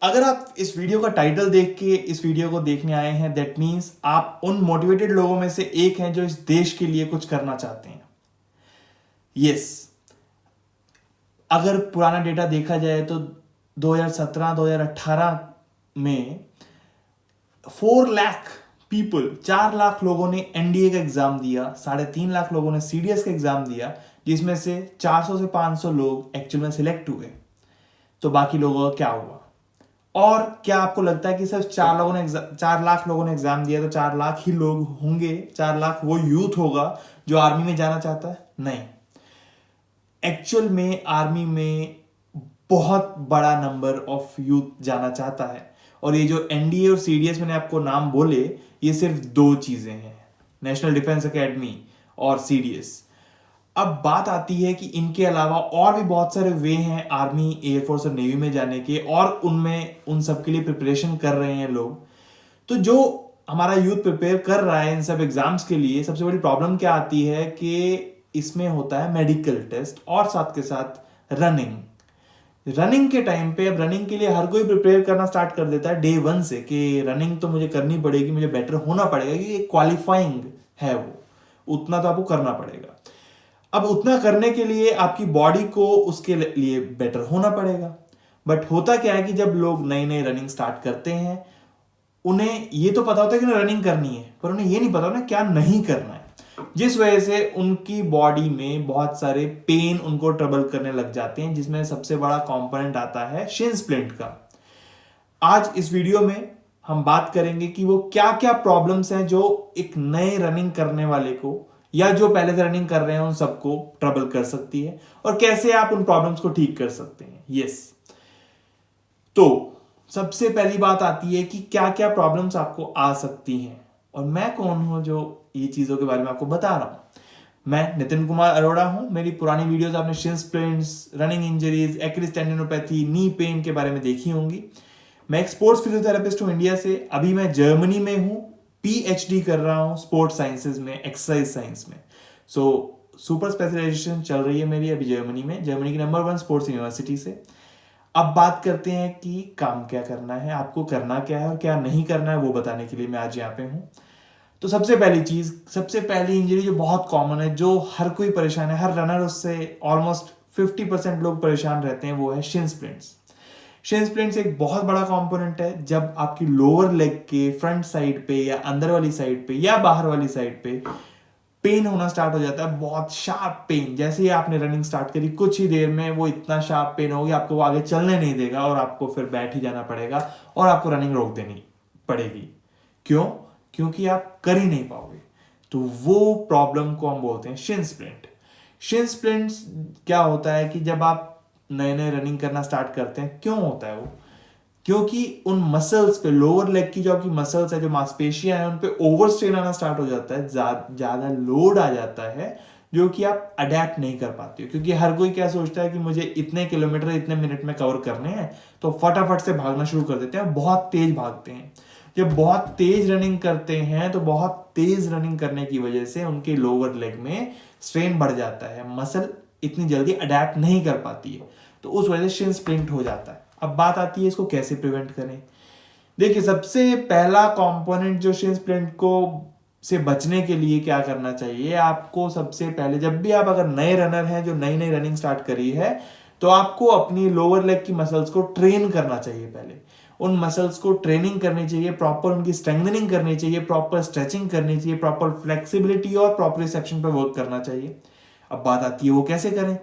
अगर आप इस वीडियो का टाइटल देख के इस वीडियो को देखने आए हैं, दैट मीन्स आप उन मोटिवेटेड लोगों में से एक हैं जो इस देश के लिए कुछ करना चाहते हैं। यस, अगर पुराना डेटा देखा जाए तो 2017-2018 में 4 लाख पीपल, 4 लाख लोगों ने एनडीए का एग्जाम दिया, 3.5 लाख लोगों ने सीडीएस का एग्जाम दिया, जिसमें से 400 से 500 लोग एक्चुअल में सिलेक्ट हुए। तो बाकी लोगों का क्या हुआ? और क्या आपको लगता है कि सिर्फ 4 लाख लोगों ने एग्जाम दिया तो 4 लाख ही लोग होंगे, 4 लाख वो यूथ होगा जो आर्मी में जाना चाहता है? नहीं, एक्चुअल में आर्मी में बहुत बड़ा नंबर ऑफ यूथ जाना चाहता है। और ये जो एनडीए और सीडीएस मैंने आपको नाम बोले, ये सिर्फ 2 चीजें हैं, नेशनल डिफेंस एकेडमी और सीडीएस। अब बात आती है कि इनके अलावा और भी बहुत सारे वे हैं आर्मी, एयरफोर्स और नेवी में जाने के, और उनमें उन सब के लिए प्रिपरेशन कर रहे हैं लोग। तो जो हमारा यूथ प्रिपेयर कर रहा है इन सब एग्जाम्स के लिए, सबसे बड़ी प्रॉब्लम क्या आती है कि इसमें होता है मेडिकल टेस्ट और साथ के साथ रनिंग के टाइम पे। अब रनिंग के लिए हर कोई प्रिपेयर करना स्टार्ट कर देता है डे 1 से कि रनिंग तो मुझे करनी पड़ेगी, मुझे बेटर होना पड़ेगा, क्योंकि क्वालिफाइंग है वो, उतना तो आपको करना पड़ेगा। अब उतना करने के लिए आपकी बॉडी को उसके लिए बेटर होना पड़ेगा। बट होता क्या है कि जब लोग नई नई रनिंग स्टार्ट करते हैं, उन्हें ये तो पता होता है कि रनिंग करनी है, पर उन्हें ये नहीं पता ना क्या नहीं करना है, जिस वजह से उनकी बॉडी में बहुत सारे पेन उनको ट्रबल करने लग जाते हैं, जिसमें सबसे बड़ा कंपोनेंट आता है शिन स्प्लिंट का। आज इस वीडियो में हम बात करेंगे कि वो क्या क्या प्रॉब्लम्स हैं जो एक नए रनिंग करने वाले को या जो पहले से रनिंग कर रहे हैं उन सबको ट्रबल कर सकती है, और कैसे आप उन प्रॉब्लम्स को ठीक कर सकते हैं। यस, तो सबसे पहली बात आती है कि क्या क्या प्रॉब्लम्स आपको आ सकती हैं, और मैं कौन हूं जो ये चीजों के बारे में आपको बता रहा हूं। मैं नितिन कुमार अरोड़ा हूं। मेरी पुरानी वीडियोस आपने shin splints, running injuries, Achilles tendinopathy, knee pain के बारे में देखी होंगी। मैं एक स्पोर्ट्स फिजियोथेरेपिस्ट हूं इंडिया से। अभी मैं जर्मनी में हूं, पीएचडी कर रहा हूं स्पोर्ट्स साइंसेज में, एक्सरसाइज साइंस में। सो सुपर स्पेशलाइजेशन चल रही है मेरी अभी जर्मनी में, जर्मनी की नंबर 1 स्पोर्ट्स यूनिवर्सिटी से। अब बात करते हैं कि काम क्या करना है, आपको करना क्या है और क्या नहीं करना है, वो बताने के लिए मैं आज यहाँ पे हूं। तो सबसे पहली चीज, सबसे पहली इंजरी जो बहुत कॉमन है, जो हर कोई परेशान है, हर रनर उससे ऑलमोस्ट 50% लोग परेशान रहते हैं, वो है शिन स्प्लिंट्स। शिन स्प्लिंट्स एक बहुत बड़ा कंपोनेंट है। जब आपकी लोअर लेग के फ्रंट साइड पे या अंदर वाली साइड पे या बाहर वाली साइड पे पेन होना स्टार्ट हो जाता है, बहुत शार्प पेन, जैसे ही आपने रनिंग स्टार्ट करी कुछ ही देर में वो इतना शार्प पेन होगी आपको वो आगे चलने नहीं देगा, और आपको फिर बैठ ही जाना पड़ेगा और आपको रनिंग रोक देनी पड़ेगी। क्यों? क्योंकि आप कर ही नहीं पाओगे। तो वो प्रॉब्लम को हम बोलते हैं शिन स्प्लिंट। शिन स्प्लिंट क्या होता है कि जब आप नए नए रनिंग करना स्टार्ट करते हैं, क्यों होता है वो? क्योंकि उन मसल्स पे, लोअर लेग की जो आपकी मसल्स है, जो मांसपेशियां हैं, उन पे ओवर स्ट्रेन आना स्टार्ट हो जाता है, ज्यादा लोड आ जाता है, जो कि आप अडेप्ट नहीं कर पाते हो। क्योंकि हर कोई क्या सोचता है कि मुझे इतने किलोमीटर इतने मिनट में कवर करने हैं, तो फटाफट से भागना शुरू कर देते हैं, बहुत तेज भागते हैं। जब बहुत तेज रनिंग करते हैं तो बहुत तेज रनिंग करने की वजह से उनके लोअर लेग में स्ट्रेन बढ़ जाता है, मसल इतनी जल्दी अडेप्ट नहीं कर पाती है, तो उस वजह से शिन स्प्लिंट हो जाता है। अब बात आती है इसको कैसे प्रिवेंट करें। देखिए, सबसे पहला कंपोनेंट जो शिन स्प्लिंट को से बचने के लिए क्या करना चाहिए आपको, सबसे पहले जब भी आप अगर नए रनर हैं जो नई नई रनिंग स्टार्ट करी है, तो आपको अपनी लोअर लेग की मसल्स को ट्रेन करना चाहिए। पहले उन मसल्स को ट्रेनिंग करनी चाहिए, प्रॉपर उनकी स्ट्रेंथनिंग करनी चाहिए, प्रॉपर स्ट्रेचिंग करनी चाहिए, प्रॉपर फ्लेक्सिबिलिटी और प्रॉपर रिसेप्शन पर वर्क करना चाहिए। अब बात आती है वो कैसे करें।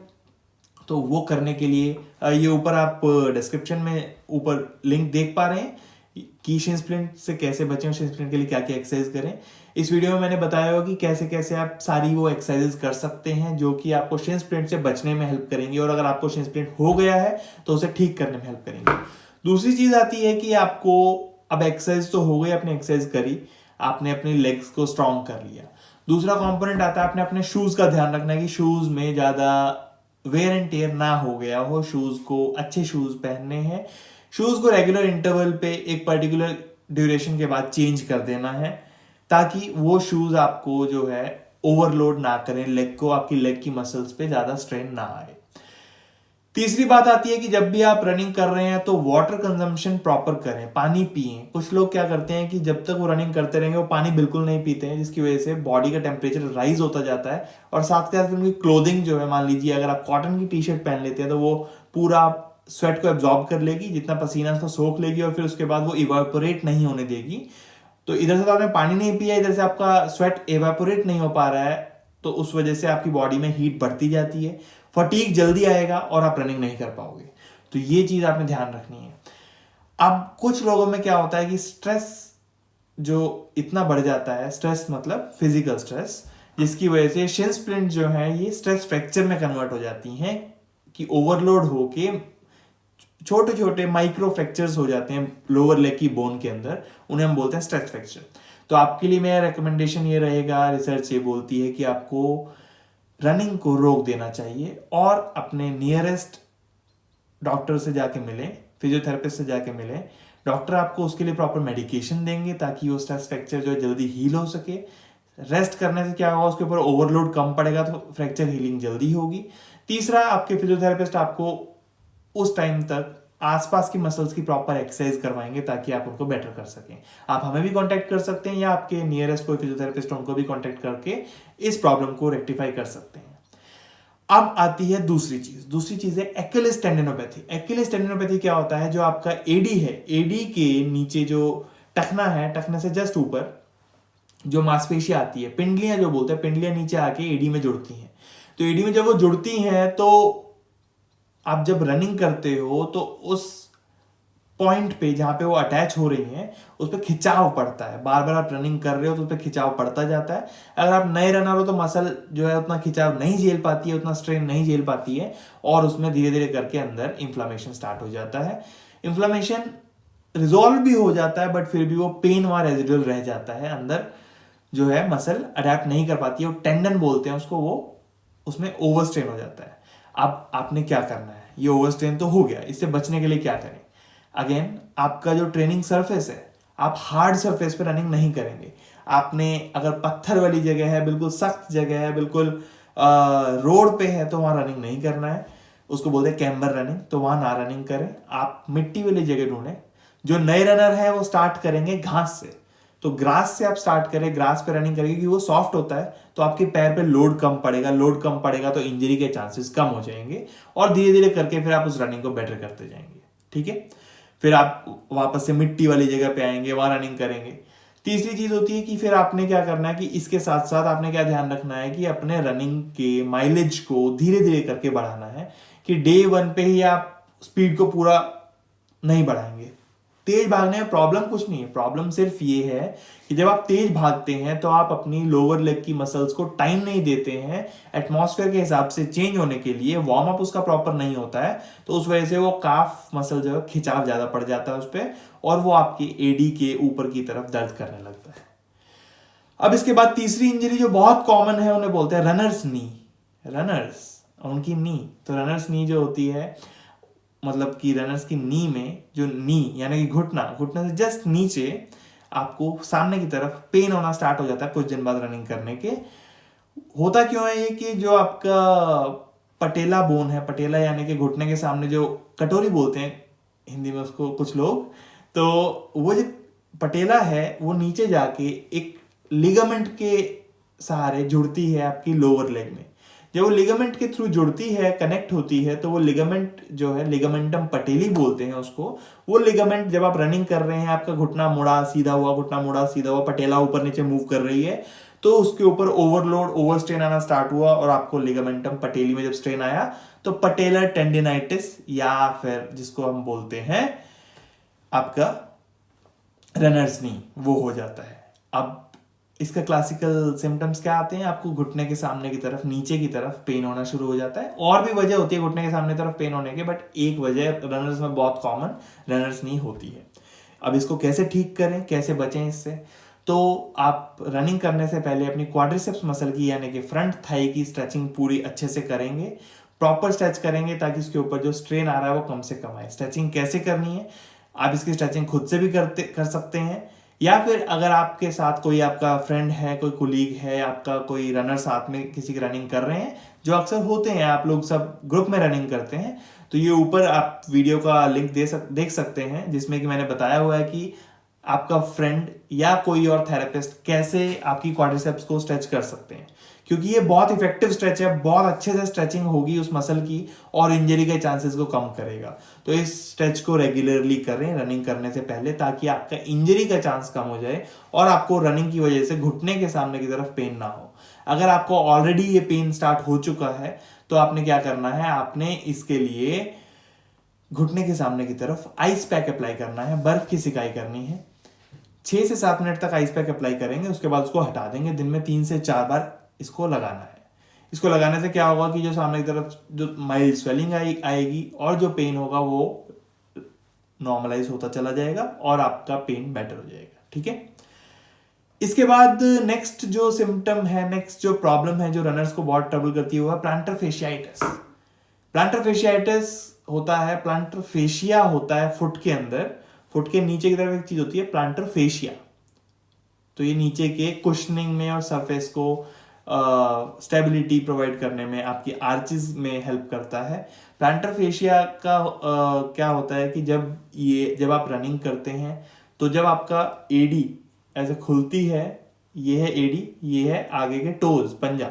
तो वो करने के लिए ये ऊपर आप डिस्क्रिप्शन में ऊपर लिंक देख पा रहे हैं कि शिन स्प्लिंट से कैसे बचें, शिन स्प्लिंट के लिए क्या क्या एक्सरसाइज करें। इस वीडियो में मैंने बताया होगा कि कैसे कैसे आप सारी वो एक्सरसाइजेस कर सकते हैं जो कि आपको शिन स्प्लिंट से बचने में हेल्प करेंगी, और अगर आपको शिन स्प्लिंट हो गया है तो उसे ठीक करने में हेल्प करेंगे। दूसरी चीज आती है कि आपको, अब एक्सरसाइज तो हो गई, आपने एक्सरसाइज करी, आपने अपने लेग्स को स्ट्रॉन्ग कर लिया। दूसरा कंपोनेंट आता है, आपने अपने शूज का ध्यान रखना है कि शूज में ज्यादा वेयर एंड टेयर ना हो गया हो, शूज को अच्छे शूज पहनने हैं, शूज को रेगुलर इंटरवल पे एक पर्टिकुलर ड्यूरेशन के बाद चेंज कर देना है, ताकि वो शूज आपको जो है ओवरलोड ना करें लेग को, आपकी लेग की मसल्स पे ज्यादा स्ट्रेन ना आए। तीसरी बात आती है कि जब भी आप रनिंग कर रहे हैं तो वाटर कंजम्पशन प्रॉपर करें, पानी पिएं। कुछ लोग क्या करते हैं कि जब तक वो रनिंग करते रहेंगे वो पानी बिल्कुल नहीं पीते हैं, जिसकी वजह से बॉडी का टेम्परेचर राइज होता जाता है और साथ के साथ उनकी क्लोथिंग जो है, मान लीजिए अगर आप कॉटन की टी शर्ट पहन लेते हैं तो वो पूरा स्वेट को एब्जॉर्ब कर लेगी, जितना पसीना उसको सोख लेगी और फिर उसके बाद वो इवेपोरेट नहीं होने देगी। तो इधर से तो आपने पानी नहीं पिया, इधर से आपका स्वेट इवेपोरेट नहीं हो पा रहा है, तो उस वजह से आपकी बॉडी में हीट बढ़ती जाती है, फटीग जल्दी आएगा और आप रनिंग नहीं कर पाओगे। तो ये चीज आपने ध्यान रखनी है। अब कुछ लोगों में क्या होता है कि स्ट्रेस जो इतना बढ़ जाता है, स्ट्रेस मतलब फिजिकल स्ट्रेस, जिसकी वजह से शिन स्प्लिंट जो है ये स्ट्रेस फ्रैक्चर में कन्वर्ट हो जाती हैं, कि ओवरलोड होके छोटे छोटे माइक्रो फ्रैक्चर्स हो जाते हैं लोअर लेग की बोन के अंदर, उन्हें हम बोलते हैं स्ट्रेस फ्रैक्चर। तो आपके लिए मेरा रिकमेंडेशन ये रहेगा, रिसर्च ये बोलती है कि आपको रनिंग को रोक देना चाहिए और अपने नियरेस्ट डॉक्टर से जाके मिलें, फिजियोथेरेपिस्ट से जाके मिलें। डॉक्टर आपको उसके लिए प्रॉपर मेडिकेशन देंगे ताकि वो स्ट्रेस फ्रैक्चर जो है जल्दी हील हो सके। रेस्ट करने से क्या होगा, उसके ऊपर ओवरलोड कम पड़ेगा तो फ्रैक्चर हीलिंग जल्दी होगी। तीसरा, आपके फिजियोथेरेपिस्ट आपको उस टाइम तक आसपास की मसल्स की प्रॉपर एक्सरसाइज करवाएंगे ताकि आप उनको बेटर कर सकें। आप हमें भी कांटेक्ट कर सकते हैं या आपके नियरेस्ट कोई फिजियोथेरेपिस्ट उनको भी कांटेक्ट करके इस प्रॉब्लम को रेक्टिफाई कर सकते हैं। अब आती है दूसरी चीज है एक्किलिस टेंडिनोपैथी। एक्किलिस टेंडिनोपैथी क्या होता है, जो आपका एडी है, एडी के नीचे जो टखना है, टखने से जस्ट ऊपर जो मांसपेशी आती है, पिंडलियां जो बोलते हैं, पिंडलियां नीचे आके एडी में जुड़ती हैं। तो एडी में जब वो जुड़ती हैं तो आप जब रनिंग करते हो तो उस पॉइंट पे जहां पे वो अटैच हो रही हैं उस पर खिंचाव पड़ता है। बार बार आप रनिंग कर रहे हो तो उस पर खिंचाव पड़ता जाता है। अगर आप नए रनर हो तो मसल जो है उतना खिंचाव नहीं झेल पाती है, उतना स्ट्रेन नहीं झेल पाती है और उसमें धीरे धीरे करके अंदर इन्फ्लामेशन स्टार्ट हो जाता है। इन्फ्लामेशन रिजॉल्व भी हो जाता है बट फिर भी वो पेन वहां रेजिडुअल रह जाता है, अंदर जो है मसल अडेप्ट नहीं कर पाती है, वो टेंडन बोलते हैं उसको, वो उसमें ओवरस्ट्रेन हो जाता है। अब आपने क्या करना है, ये ओवरस्ट्रेन तो हो गया, इससे बचने के लिए क्या करें। अगेन, आपका जो ट्रेनिंग सरफेस है, आप हार्ड सरफेस पे रनिंग नहीं करेंगे। आपने अगर पत्थर वाली जगह है, बिल्कुल सख्त जगह है, बिल्कुल रोड पे है, तो वहां रनिंग नहीं करना है। उसको बोलते हैं कैम्बर रनिंग, तो वहां ना रनिंग करें। आप मिट्टी वाली जगह ढूंढें। जो नए रनर है वो स्टार्ट करेंगे घास से, तो ग्रास से आप स्टार्ट करें, ग्रास पे रनिंग करेंगे क्योंकि वो सॉफ्ट होता है, तो आपके पैर पे लोड कम पड़ेगा, लोड कम पड़ेगा तो इंजरी के चांसेस कम हो जाएंगे और धीरे धीरे करके फिर आप उस रनिंग को बेटर करते जाएंगे। ठीक है, फिर आप वापस से मिट्टी वाली जगह पे आएंगे, वहां रनिंग करेंगे। तीसरी चीज होती है कि फिर आपने क्या करना है कि इसके साथ साथ आपने क्या ध्यान रखना है कि अपने रनिंग के माइलेज को धीरे धीरे करके बढ़ाना है, कि डे 1 पे ही आप स्पीड को पूरा नहीं बढ़ाएंगे। तेज भागने में प्रॉब्लम कुछ नहीं है, प्रॉब्लम सिर्फ ये है कि जब आप तेज भागते हैं तो आप अपनी लोअर लेग की मसल्स को टाइम नहीं देते हैं एटमॉस्फेयर के हिसाब से चेंज होने के लिए, वार्म अप उसका प्रॉपर नहीं होता है, तो उस वजह से वो काफ मसल जो है खिंचाव ज्यादा पड़ जाता है उस पर और वो आपकी एडी के ऊपर की तरफ दर्द करने लगता है। अब इसके बाद तीसरी इंजरी जो बहुत कॉमन है उन्हें बोलते हैं रनर्स नी। रनर्स उनकी नी, तो रनर्स नी जो होती है, मतलब कि रनर्स की नी में जो नी यानी कि घुटना, घुटने से जस्ट नीचे आपको सामने की तरफ पेन होना स्टार्ट हो जाता है कुछ दिन बाद रनिंग करने के। होता क्यों है ये कि जो आपका पटेला बोन है, पटेला यानी कि घुटने के सामने जो कटोरी बोलते हैं हिंदी में उसको कुछ लोग, तो वो जो पटेला है वो नीचे जाके एक लिगामेंट के सहारे जुड़ती है आपकी लोअर लेग में। जब वो लिगामेंट के थ्रू जुड़ती है, कनेक्ट होती है, तो वो लिगामेंट जो है, लिगामेंटम पटेली बोलते हैं उसको, वो लिगामेंट जब आप रनिंग कर रहे हैं, आपका घुटना मुड़ा सीधा हुआ, घुटना मुड़ा सीधा हुआ, पटेला ऊपर नीचे मूव कर रही है, तो उसके ऊपर ओवरलोड, ओवर स्ट्रेन आना स्टार्ट हुआ और आपको लिगामेंटम पटेली में जब स्ट्रेन आया तो पटेलर टेंडिनाइटिस या फिर जिसको हम बोलते हैं आपका रनर्स नी, वो हो जाता है। अब इसका क्लासिकल सिम्टम्स क्या आते हैं, आपको घुटने के सामने की तरफ, नीचे की तरफ पेन होना शुरू हो जाता है। और भी वजह होती है घुटने के सामने तरफ पेन होने के, बट एक वजह रनर्स में बहुत कॉमन रनर्स नी होती है। अब इसको कैसे ठीक करें, कैसे बचें इससे, तो आप रनिंग करने से पहले अपनी क्वाड्रिसेप्स मसल की यानी कि फ्रंट थाई की स्ट्रेचिंग पूरी अच्छे से करेंगे, प्रॉपर स्ट्रेच करेंगे ताकि उसके ऊपर जो स्ट्रेन आ रहा है वो कम से कम आए। स्ट्रेचिंग कैसे करनी है, आप इसकी स्ट्रेचिंग खुद से भी कर सकते हैं, या फिर अगर आपके साथ कोई आपका फ्रेंड है, कोई कुलीग है आपका, कोई रनर साथ में किसी की रनिंग कर रहे हैं जो अक्सर होते हैं, आप लोग सब ग्रुप में रनिंग करते हैं, तो ये ऊपर आप वीडियो का लिंक देख सकते हैं, जिसमें कि मैंने बताया हुआ है कि आपका फ्रेंड या कोई और थेरेपिस्ट कैसे आपकी क्वाड्रिसेप्स को स्ट्रेच कर सकते हैं, क्योंकि ये बहुत इफेक्टिव स्ट्रेच है, बहुत अच्छे से स्ट्रेचिंग होगी उस मसल की और इंजरी के चांसेस को कम करेगा। तो इस स्ट्रेच को रेगुलरली करें रनिंग करने से पहले, ताकि आपका इंजरी का चांस कम हो जाए और आपको रनिंग की वजह से घुटने के सामने की तरफ पेन ना हो। अगर आपको ऑलरेडी ये पेन स्टार्ट हो चुका है तो आपने क्या करना है, आपने इसके लिए घुटने के सामने की तरफ आइस पैक अप्लाई करना है, बर्फ की सिकाई करनी है। 6 से 7 मिनट तक आइस पैक अप्लाई करेंगे, उसके बाद उसको हटा देंगे। दिन में 3 से 4 बार इसको लगाना है। इसको लगाने से क्या होगा कि जो सामने की तरफ जो माइल्ड स्वेलिंग आएगी और जो पेन होगा वो नॉर्मलाइज होता चला जाएगा और आपका पेन बेटर हो जाएगा। ठीक है, इसके बाद नेक्स्ट जो सिम्टम है, नेक्स्ट जो प्रॉब्लम है जो रनर्स को बहुत ट्रबल करती है, वो है प्लांटर फेशियाइटिस। प्लांटर फेशियाइटिस होता है, प्लांटर फेशिया होता है फुट के अंदर, फुट के नीचे की तरफ एक चीज होती है प्लांटर फेशिया। तो ये नीचे के कुशनिंग में और सरफेस को स्टेबिलिटी प्रोवाइड करने में, आपकी आर्चेस में हेल्प करता है। प्लांटर फेशिया का क्या होता है कि जब आप रनिंग करते हैं तो जब आपका एडी ऐसे खुलती है, ये है एडी, ये है आगे के टोज, पंजा।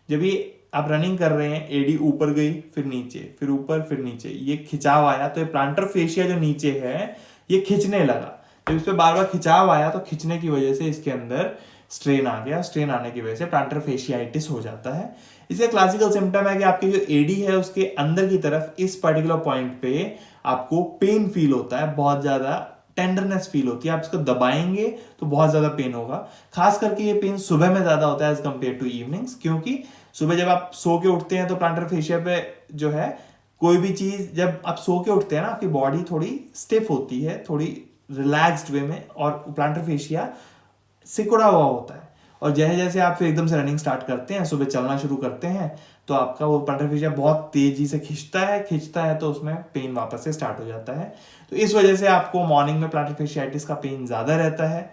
जब ये आप रनिंग कर रहे हैं, एडी ऊपर गई, फिर नीचे, फिर ऊपर, फिर नीचे, ये खिंचाव आया, तो ये प्लांटर फेशिया जो नीचे है ये खिंचने लगा। जब इस पे बार बार खिंचाव आया तो खिंचने की वजह से इसके अंदर स्ट्रेन आ गया, स्ट्रेन आने की वजह से प्लांटर फेशियाइटिस हो जाता है। इसका क्लासिकल सिम्टम है कि आपकी जो एडी है उसके अंदर की तरफ इस पर्टिकुलर पॉइंट पे आपको पेन फील होता है, बहुत ज्यादा टेंडरनेस फील होती है। आप इसको दबाएंगे तो बहुत ज्यादा पेन होगा। खास करके ये पेन सुबह में ज्यादा होता है एज कंपेयर टू इवनिंग्स, क्योंकि सुबह जब आप सो के उठते हैं तो प्लांटर फेशिया पे जो है कोई भी चीज, जब आप सो के उठते हैं ना, आपकी बॉडी थोड़ी स्टिफ होती है, थोड़ी रिलैक्स्ड वे में, और प्लांटर फेशिया सिकुड़ा हुआ होता है। और जैसे जैसे आप फिर एकदम से रनिंग स्टार्ट करते हैं, सुबह चलना शुरू करते हैं, तो आपका वो प्लांटर फेशिया बहुत तेजी से खिंचता है तो उसमें पेन वापस से स्टार्ट हो जाता है। तो इस वजह से आपको मॉर्निंग में प्लांटर फेशियाइटिस का पेन ज्यादा रहता है।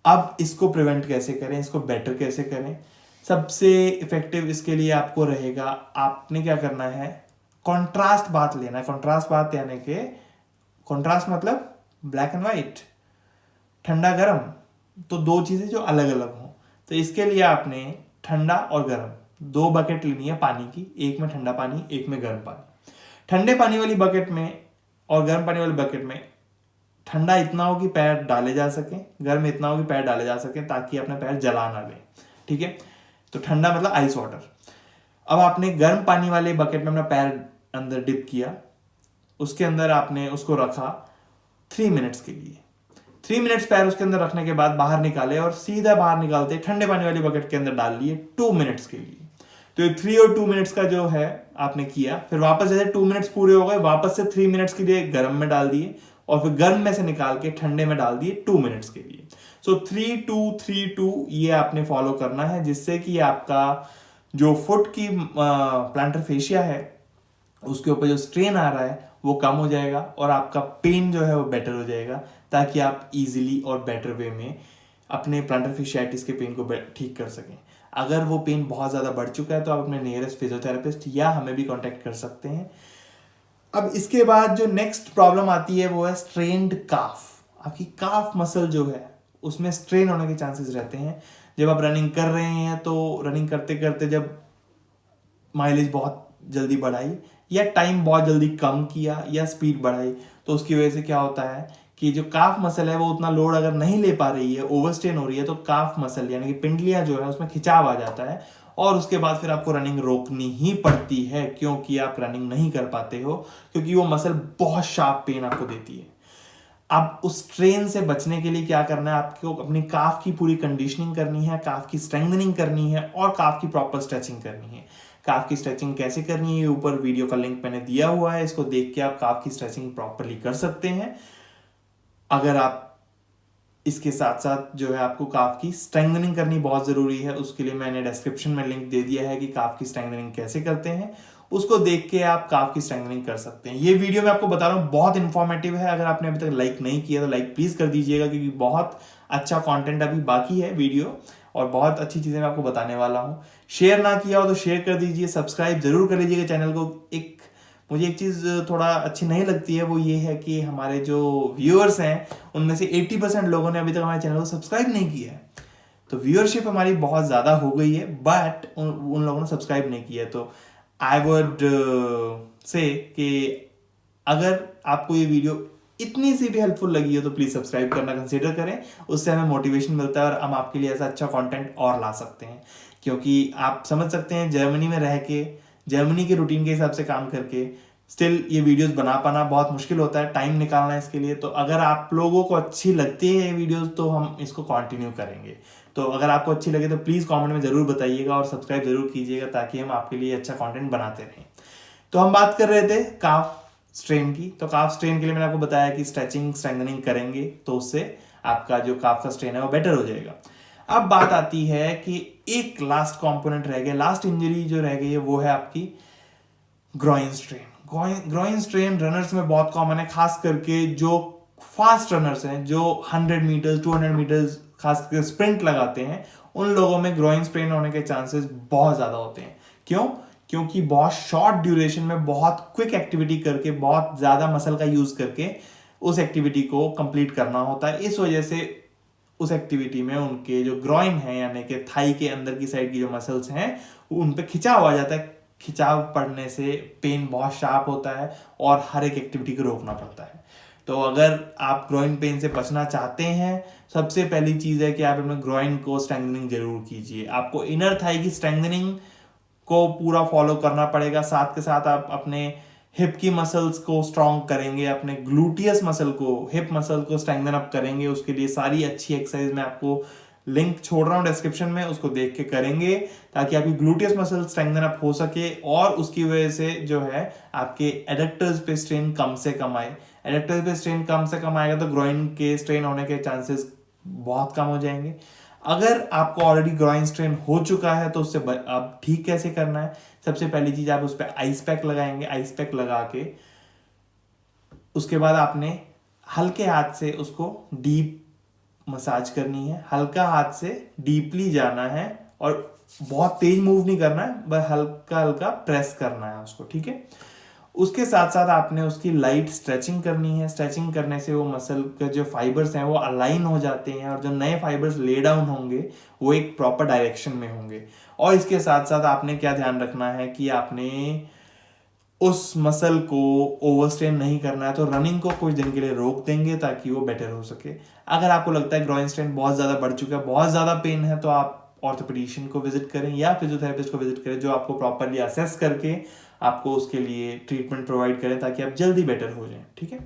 अब इसको प्रिवेंट कैसे करें, इसको बेटर कैसे करें? सबसे इफेक्टिव इसके लिए आपको रहेगा, आपने क्या करना है, कॉन्ट्रास्ट बाथ लेना है। कॉन्ट्रास्ट बाथ यानी कि कॉन्ट्रास्ट मतलब ब्लैक एंड व्हाइट, ठंडा गर्म, तो दो चीजें जो अलग अलग हो। तो इसके लिए आपने ठंडा और गर्म 2 बकेट लेनी है पानी की, एक में ठंडा पानी, एक में गर्म पानी। ठंडे पानी वाली बकेट में और गर्म पानी वाली बकेट में ठंडा इतना हो कि पैर डाले जा सके, गर्म इतना हो कि पैर डाले जा सके, ताकि अपने पैर जला ना ले। ठीक है, तो ठंडा मतलब आइस वाटर। अब आपने गर्म पानी वाले बकेट में अपना पैर अंदर डिप किया, उसके अंदर आपने उसको रखा 3 मिनट्स के लिए। 3 मिनट्स पैर उसके अंदर रखने के बाद बाहर निकाले और सीधा बाहर निकालते ठंडे पानी वाली बकेट के अंदर डाल लिए 2 मिनट्स के लिए। तो ये 3 और 2 मिनट्स का जो है आपने किया, फिर वापस जैसे 2 मिनट्स पूरे हो गए, वापस से 3 मिनट्स के लिए गर्म में डाल दिए और फिर गर्म में से निकाल के ठंडे में डाल दिए 2 मिनट्स के लिए। सो 3-2-3-2 ये आपने फॉलो करना है, जिससे कि आपका जो फुट की प्लांटर फेशिया है उसके ऊपर जो स्ट्रेन आ रहा है वो कम हो जाएगा और आपका पेन जो है वो बेटर हो जाएगा, ताकि आप इजीली और बेटर वे में अपने प्लांटर फेशियाइटिस के पेन को ठीक कर सकें। अगर वो पेन बहुत ज़्यादा बढ़ चुका है तो आप अपने नियरेस्ट फिजियोथेरेपिस्ट या हमें भी कांटेक्ट कर सकते हैं। अब इसके बाद जो नेक्स्ट प्रॉब्लम आती है वो है स्ट्रेन्ड काफ। आपकी काफ मसल जो है उसमें स्ट्रेन होने के चांसेस रहते हैं। जब आप रनिंग कर रहे हैं तो रनिंग करते करते जब माइलेज बहुत जल्दी बढ़ाई या टाइम बहुत जल्दी कम किया या स्पीड बढ़ाई, तो उसकी वजह से क्या होता है कि जो काफ मसल है वो उतना लोड अगर नहीं ले पा रही है, ओवरस्ट्रेन हो रही है, तो काफ मसल यानी कि पिंडलियां जो है उसमें खिंचाव आ जाता है और उसके बाद फिर आपको रनिंग रोकनी ही पड़ती है, क्योंकि आप रनिंग नहीं कर पाते हो, क्योंकि वो मसल बहुत शार्प पेन आपको देती है। अब उस स्ट्रेन से बचने के लिए क्या करना है, आपको अपनी काफ की पूरी कंडीशनिंग करनी है, काफ की स्ट्रेंथनिंग करनी है और काफ की प्रॉपर स्ट्रेचिंग करनी है। काफ की स्ट्रेचिंग कैसे करनी है, ऊपर वीडियो का लिंक मैंने दिया हुआ है, इसको देख के आप काफ की स्ट्रेचिंग प्रॉपरली कर सकते हैं। अगर आप इसके साथ साथ जो है आपको काफ की स्ट्रेंथनिंग करनी बहुत जरूरी है, उसके लिए मैंने डिस्क्रिप्शन में लिंक दे दिया है कि काफ की स्ट्रेंथनिंग कैसे करते हैं, उसको देख के आप काफ की स्ट्रेंथनिंग कर सकते हैं। ये वीडियो मैं आपको बता रहा हूँ बहुत इंफॉर्मेटिव है। अगर आपने अभी तक लाइक नहीं किया तो लाइक प्लीज कर दीजिएगा, क्योंकि बहुत अच्छा कंटेंट अभी बाकी है वीडियो, और बहुत अच्छी चीज़ें मैं आपको बताने वाला हूँ। शेयर ना किया हो तो शेयर कर दीजिए, सब्सक्राइब जरूर कर लीजिएगा चैनल को। मुझे एक चीज़ थोड़ा अच्छी नहीं लगती है, वो ये है कि हमारे जो व्यूअर्स हैं उनमें से 80% लोगों ने अभी तक हमारे चैनल को सब्सक्राइब नहीं किया है। तो व्यूअरशिप हमारी बहुत ज़्यादा हो गई है, बट उन लोगों ने सब्सक्राइब नहीं किया है। तो आई वुड से कि अगर आपको ये वीडियो इतनी सी भी हेल्पफुल लगी हो तो प्लीज़ सब्सक्राइब करना कंसीडर करें। उससे हमें मोटिवेशन मिलता है और हम आपके लिए ऐसा अच्छा कंटेंट और ला सकते हैं। क्योंकि आप समझ सकते हैं, जर्मनी में रह के, जर्मनी के रूटीन के हिसाब से काम करके स्टिल ये वीडियोस बना पाना बहुत मुश्किल होता है, टाइम निकालना है इसके लिए। तो अगर आप लोगों को अच्छी लगती है ये वीडियोस तो हम इसको कंटिन्यू करेंगे। तो अगर आपको अच्छी लगे तो प्लीज़ कमेंट में ज़रूर बताइएगा और सब्सक्राइब जरूर कीजिएगा ताकि हम आपके लिए अच्छा कंटेंट बनाते रहें। तो हम बात कर रहे थे काफ स्ट्रेन की। तो काफ स्ट्रेन के लिए मैंने आपको बताया कि स्ट्रेचिंग स्ट्रेंथनिंग करेंगे तो उससे आपका जो काफ का स्ट्रेन है वो बेटर हो जाएगा। अब बात आती है कि एक लास्ट कंपोनेंट रह गया, लास्ट इंजरी जो रह गई है वो है आपकी groin strain. Groin strain runners में बहुत कॉमन है, खास करके जो फास्ट रनर्स हैं, जो 100 मीटर्स 200 मीटर्स खास करके स्प्रिंट लगाते हैं, उन लोगों में ग्रॉइन स्ट्रेन होने के चांसेस बहुत ज्यादा होते हैं। क्यों? क्योंकि बहुत शॉर्ट ड्यूरेशन में बहुत क्विक एक्टिविटी करके, बहुत ज्यादा मसल का यूज करके उस एक्टिविटी को कंप्लीट करना होता है। इस वजह से उस एक्टिविटी में उनके जो ग्रॉइन है यानी कि थाई के अंदर की साइड की जो मसल्स हैं उन पे खिंचाव आ जाता है। खिंचाव पड़ने से पेन बहुत शार्प होता है और हर एक एक्टिविटी को रोकना पड़ता है। तो अगर आप ग्रॉइन पेन से बचना चाहते हैं, सबसे पहली चीज है कि आप अपने ग्रॉइन को स्ट्रेंथनिंग जरूर कीजिए। आपको इनर थाई की स्ट्रेंथनिंग को पूरा फॉलो करना पड़ेगा, साथ के साथ आप अपने हिप की मसल्स को स्ट्रॉन्ग करेंगे, अपने ग्लूटियस मसल को, हिप मसल को स्ट्रेंथन अप करेंगे। उसके लिए सारी अच्छी एक्सरसाइज मैं आपको लिंक छोड़ रहा हूँ डिस्क्रिप्शन में, उसको देख के करेंगे ताकि आपकी ग्लूटियस मसल स्ट्रेंथन अप हो सके और उसकी वजह से जो है आपके एडक्टर्स पे स्ट्रेन कम से कम आए। एडक्टर्स पे स्ट्रेन कम से कम आएगा तो ग्रॉइन के स्ट्रेन होने के चांसेस बहुत कम हो जाएंगे। अगर आपको ऑलरेडी ग्रॉइन स्ट्रेन हो चुका है तो उससे अब ठीक कैसे करना है? सबसे पहली चीज, आप उस पर आइस पैक लगाएंगे। आइस पैक लगा के उसके बाद आपने हल्के हाथ से उसको डीप मसाज करनी है, हल्का हाथ से डीपली जाना है और बहुत तेज मूव नहीं करना है, बस हल्का हल्का प्रेस करना है उसको, ठीक है। उसके साथ साथ आपने उसकी लाइट स्ट्रेचिंग करनी है। स्ट्रेचिंग करने से वो मसल के जो फाइबर्स हैं वो अलाइन हो जाते हैं और जो नए फाइबर्स ले डाउन होंगे वो एक प्रॉपर डायरेक्शन में होंगे। और इसके साथ साथ आपने क्या ध्यान रखना है कि आपने उस मसल को ओवरस्ट्रेन नहीं करना है। तो रनिंग को कुछ दिन के लिए रोक देंगे ताकि वो बेटर हो सके। अगर आपको लगता है ग्रॉइन स्ट्रेन बहुत ज़्यादा बढ़ चुका है, बहुत ज़्यादा पेन है, तो आप ऑर्थोपेडिशियन को विजिट करें या फिजियोथेरेपिस्ट को विजिट करें जो आपको प्रॉपरली असेस करके आपको उसके लिए ट्रीटमेंट प्रोवाइड करें ताकि आप जल्दी बेटर हो जाएं, ठीक है।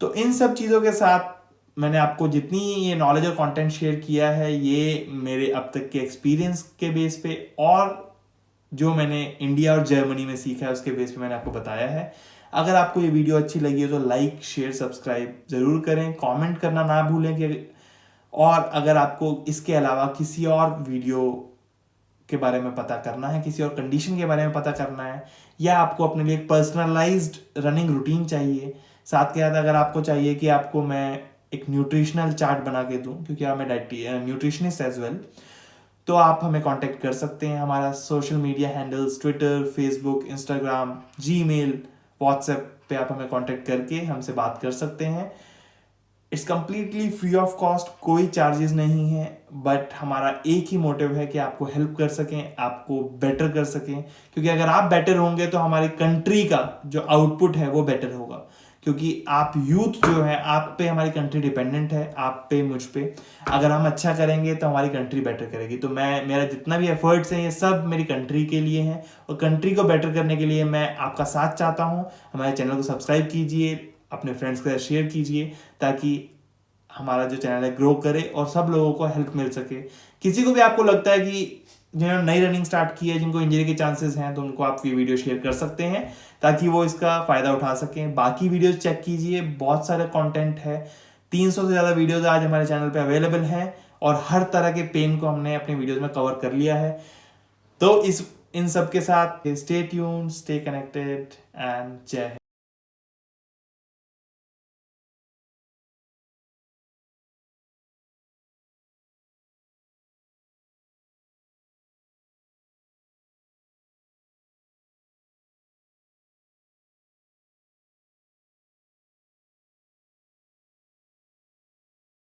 तो इन सब चीज़ों के साथ मैंने आपको जितनी ये नॉलेज और कंटेंट शेयर किया है ये मेरे अब तक के एक्सपीरियंस के बेस पे और जो मैंने इंडिया और जर्मनी में सीखा है उसके बेस पे मैंने आपको बताया है। अगर आपको ये वीडियो अच्छी लगी है तो लाइक शेयर सब्सक्राइब जरूर करें, कमेंट करना ना भूलें कि और अगर आपको इसके अलावा किसी और वीडियो के बारे में पता करना है, किसी और कंडीशन के बारे में पता करना है, या आपको अपने लिए एक पर्सनलाइज्ड रनिंग रूटीन चाहिए, साथ के साथ अगर आपको चाहिए कि आपको मैं एक न्यूट्रिशनल चार्ट बना के दूं क्योंकि मैं न्यूट्रिशनिस्ट एज वेल, तो आप हमें कांटेक्ट कर सकते हैं। हमारा social media handles Twitter, Facebook, Instagram, Gmail, WhatsApp पे आप हमें कांटेक्ट करके हमसे बात कर सकते हैं। It's completely free of cost, कोई चार्जेस नहीं है, बट हमारा एक ही मोटिव है कि आपको हेल्प कर सकें, आपको बेटर कर सकें। क्योंकि अगर आप बेटर होंगे तो हमारी कंट्री का जो आउटपुट है वो बेटर होगा। क्योंकि आप यूथ जो है, आप पे हमारी कंट्री डिपेंडेंट है, आप पे, मुझ पे। अगर हम अच्छा करेंगे तो हमारी कंट्री बेटर करेगी। तो मेरा जितना भी एफर्ट्स हैं ये सब मेरी कंट्री के लिए हैं और कंट्री को बेटर करने के लिए मैं आपका साथ चाहता हूँ। हमारे चैनल को सब्सक्राइब कीजिए, अपने फ्रेंड्स के साथ शेयर कीजिए ताकि हमारा जो चैनल है ग्रो करे और सब लोगों को हेल्प मिल सके। किसी को भी आपको लगता है कि जिन्होंने नई रनिंग स्टार्ट की है, जिनको इंजरी के चांसेस हैं, तो उनको आप ये वीडियो शेयर कर सकते हैं ताकि वो इसका फायदा उठा सकें। बाकी वीडियोस चेक कीजिए, बहुत सारे कंटेंट है, 300 से ज़्यादा वीडियोस आज हमारे चैनल पे अवेलेबल हैं और हर तरह के पेन को हमने अपने वीडियोस में कवर कर लिया है। तो इन सब के साथ stay tuned, stay connected and जय हिंद।